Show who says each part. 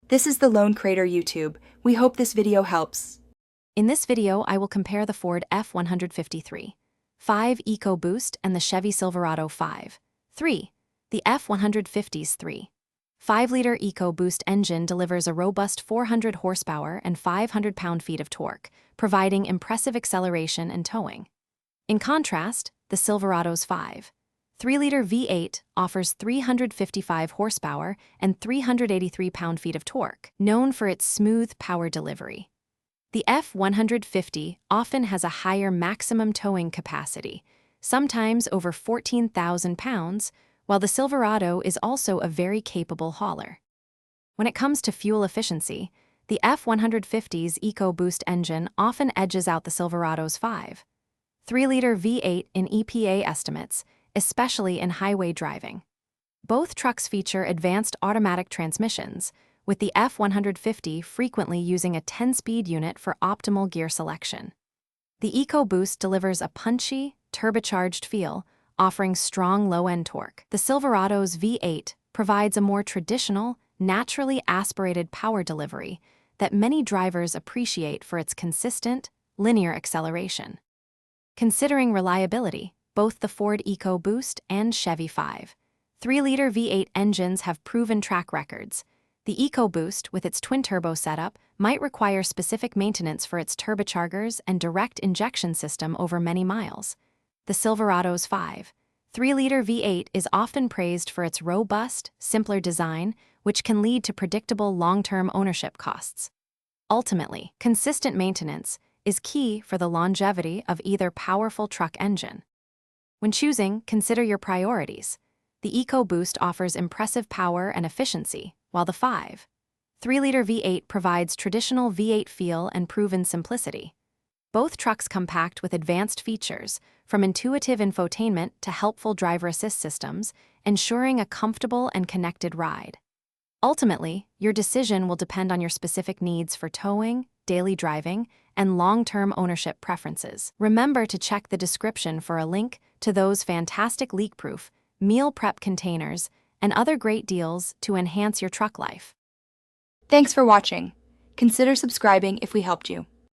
Speaker 1: This is the Lone Crater YouTube. We hope this video helps.
Speaker 2: In this video, I will compare the Ford F-150 5 Ecoboost and the Chevy Silverado 5.3. The F-150's 3.5-liter Ecoboost engine delivers a robust 400 horsepower and 500 pound-feet of torque, providing impressive acceleration and towing. In contrast, the Silverado's 5.3-liter V8 offers 355 horsepower and 383 pound-feet of torque, known for its smooth power delivery. The F-150 often has a higher maximum towing capacity, sometimes over 14,000 pounds, while the Silverado is also a very capable hauler. When it comes to fuel efficiency, the F-150's EcoBoost engine often edges out the Silverado's 5.3-liter V8 in EPA estimates, especially in highway driving. Both trucks feature advanced automatic transmissions, with the F-150 frequently using a 10-speed unit for optimal gear selection. The EcoBoost delivers a punchy, turbocharged feel, offering strong low-end torque. The Silverado's V8 provides a more traditional, naturally aspirated power delivery that many drivers appreciate for its consistent, linear acceleration. Considering reliability, both the Ford EcoBoost and Chevy 5.3-liter V8 engines have proven track records. The EcoBoost, with its twin-turbo setup, might require specific maintenance for its turbochargers and direct injection system over many miles. The Silverado's 5.3-liter V8 is often praised for its robust, simpler design, which can lead to predictable long-term ownership costs. Ultimately, consistent maintenance is key for the longevity of either powerful truck engine. When choosing, consider your priorities. The EcoBoost offers impressive power and efficiency, while the 5.3-liter V8 provides traditional V8 feel and proven simplicity. Both trucks come packed with advanced features, from intuitive infotainment to helpful driver assist systems, ensuring a comfortable and connected ride. Ultimately, your decision will depend on your specific needs for towing, daily driving, and long-term ownership preferences. Remember to check the description for a link to those fantastic leak-proof, meal prep containers, and other great deals to enhance your truck life.
Speaker 1: Thanks for watching. Consider subscribing if we helped you.